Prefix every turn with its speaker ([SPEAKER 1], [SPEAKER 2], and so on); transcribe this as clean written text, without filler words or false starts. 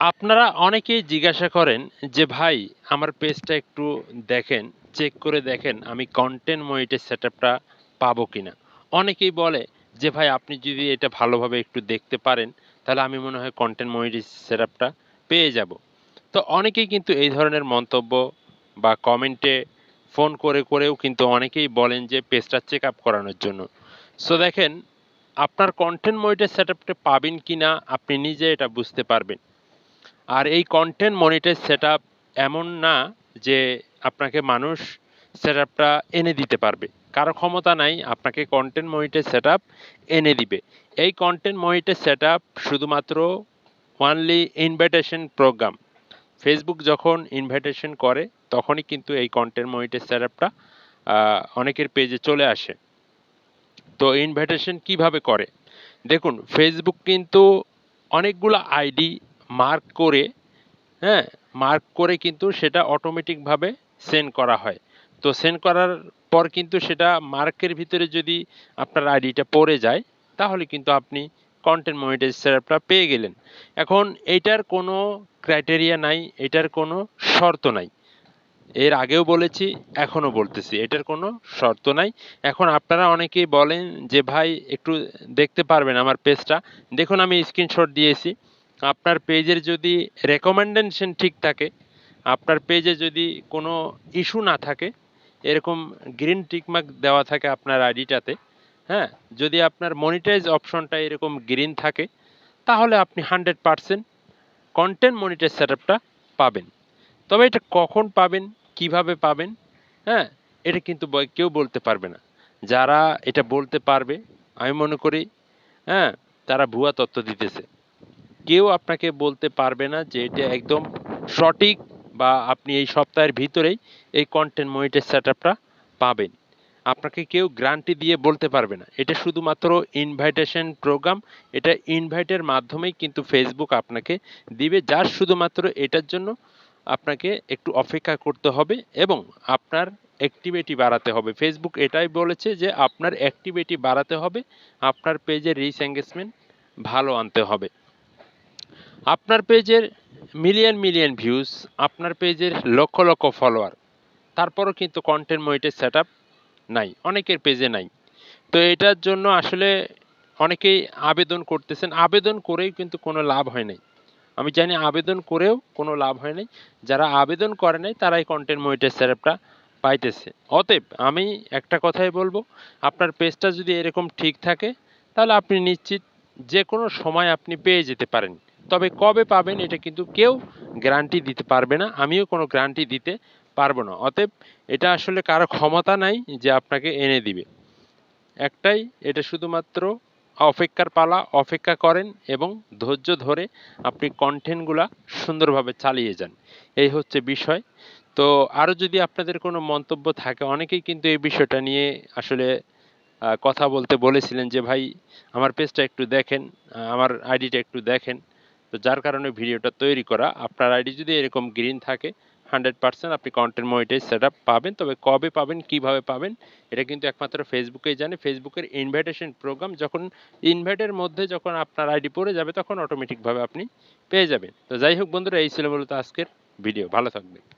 [SPEAKER 1] আপনারা অনেকেই জিজ্ঞাসা করেন যে, "ভাই আমার পেজটা একটু দেখেন, চেক করে দেখেন আমি কনটেন্ট মনিটাইজ সেটআপটা পাবো কিনা?" অনেকেই বলে যে, "ভাই আপনি যদি এটা ভালোভাবে একটু দেখতে পারেন, তাহলে আমি মনে হয় কনটেন্ট মনিটাইজ সেটআপটা পেয়ে যাবো।" তো অনেকেই কিন্তু এই ধরনের মন্তব্য বা কমেন্টে ফোন করেও কিন্তু অনেকেই বলেন যে পেজটা চেক আপ করানোর জন্য। সো দেখেন, আপনার কনটেন্ট মনিটাইজ সেটআপটা পাবেন কিনা আপনি নিজে এটা বুঝতে পারবেন। আর এই কনটেন্ট মনিটাইজ সেটআপ এমন না যে আপনাকে মানুষ সেটআপটা এনে দিতে পারবে। কারো ক্ষমতা নাই আপনাকে কনটেন্ট মনিটাইজ সেটআপ এনে দিবে। এই কনটেন্ট মনিটাইজ সেটআপ শুধুমাত্র অনলি ইনভাইটেশন প্রোগ্রাম। Facebook যখন ইনভাইটেশন করে তখনই কিন্তু এই কনটেন্ট মনিটাইজ সেটআপটা অনেকের পেজে চলে আসে। তো ইনভাইটেশন কিভাবে করে? দেখুন Facebook কিন্তু অনেকগুলা আইডি মার্ক করে, হ্যাঁ? মার্ক করে কিন্তু সেটা অটোমেটিকভাবে সেন্ড করা হয়। তো সেন্ড করার পর কিন্তু সেটা মার্কের ভিতরে যদি আপনার আইডিটা পড়ে যায়, তাহলে কিন্তু আপনি কনটেন্ট মনিটাইজ সেটআপটা পেয়ে গেলেন। এখন এইটার কোনো ক্রাইটেরিয়া নাই, এটার কোনো শর্ত নাই। এর আগেও বলেছি, এখনো বলতেছি, এটার কোনো শর্ত নাই। এখন আপনারা অনেকেই বলেন যে, "ভাই একটু দেখতে পারবেন আমার পেজটা?" দেখুন আমি স্ক্রিনশট দিয়েছি। আপনার পেজের যদি রেকমেন্ডেশন ঠিক থাকে, আপনার পেজে যদি কোনো ইস্যু না থাকে, এরকম গ্রিন টিক মার্ক দেওয়া থাকে আপনার আইডিটাতে, হ্যাঁ? যদি আপনার মনিটাইজ অপশনটা এরকম গ্রিন থাকে, তাহলে আপনি 100% কনটেন্ট মনিটাইজ সেটআপটা পাবেন। তবে এটা কখন পাবেন, কিভাবে পাবেন, হ্যাঁ? এটা কিন্তু কেউ বলতে পারবে না। যারা এটা বলতে পারবে, আমি মনে করি, হ্যাঁ? তারা ভুয়া তথ্য দিতেছে। কেউ আপনাকে বলতে পারবে না যে এটা একদম সঠিক বা আপনি এই সপ্তাহের ভিতরেই এই কনটেন্ট মনিটাইজ সেটআপটা পাবেন। আপনাকে কেউ গ্যারান্টি দিয়ে বলতে পারবে না। এটা শুধুমাত্র ইনভাইটেশন প্রোগ্রাম। এটা ইনভাইটের মাধ্যমেই কিন্তু Facebook আপনাকে দিবে। জাস্ট শুধুমাত্র এটার জন্য আপনাকে একটু অপেক্ষা করতে হবে এবং আপনার অ্যাক্টিভিটি বাড়াতে হবে। Facebook এটাই বলেছে যে আপনার অ্যাক্টিভিটি বাড়াতে হবে, আপনার পেজের রিচ এনগেজমেন্ট ভালো আনতে হবে। আপনার পেজের মিলিয়ন ভিউজ, আপনার পেজের লক্ষ ফলোয়ার, তারপরও কিন্তু কনটেন্ট মনিটাইজ সেটআপ নাই। অনেকের পেজে নাই। তো এটার জন্য আসলে অনেকেই আবেদন করতেছেন। আবেদন করেই কিন্তু কোনো লাভ হয় নাই। আমি জানি আবেদন করেও কোনো লাভ হয় নাই। যারা আবেদন করে নাই তারাই কনটেন্ট মনিটাইজ সেটআপটা পাইতেছে। অতএব আমি একটা কথাই বলব, আপনার পেজটা যদি এরকম ঠিক থাকে, তাহলে আপনি নিশ্চিত যেকোনো সময় আপনি পেয়ে যেতে পারেন। তবে কবে পাবেন এটা কিন্তু কেউ গ্যারান্টি দিতে পারবে না। আমিও কোনো গ্যারান্টি দিতে পারব না। অতএব এটা আসলে কারো ক্ষমতা নাই যে আপনাকে এনে দিবে। একটাই, এটা শুধুমাত্র অপেক্ষার পালা। অপেক্ষা করেন এবং ধৈর্য ধরে আপনি কনটেন্টগুলা সুন্দরভাবে চালিয়ে যান। এই হচ্ছে বিষয়। তো আরো যদি আপনাদের কোনো মন্তব্য থাকে, অনেকেই কিন্তু এই বিষয়টা নিয়ে আসলে কথা বলতে বলেছিলেন যে, "ভাই আমার পেজটা একটু দেখেন, আমার আইডিটা একটু দেখেন।" তো যার কারণে ভিডিওটা তৈরি করা। আপনার আইডি যদি এরকম গ্রিন থাকে, 100% আপনি কনটেন্ট মনিটাইজ সেটআপ পাবেন। তবে কবে পাবেন, কিভাবে পাবেন, এটা কিন্তু একমাত্র Facebook-এই জানে। Facebook-এর ইনভাইটেশন প্রোগ্রাম যখন ইনভাইটের মধ্যে যখন আপনার আইডি পড়ে যাবে, তখন অটোমেটিকভাবে আপনি পেয়ে যাবেন। তো যাই হোক বন্ধুরা, এই ছিল মূলত আজকের ভিডিও। ভালো থাকবেন।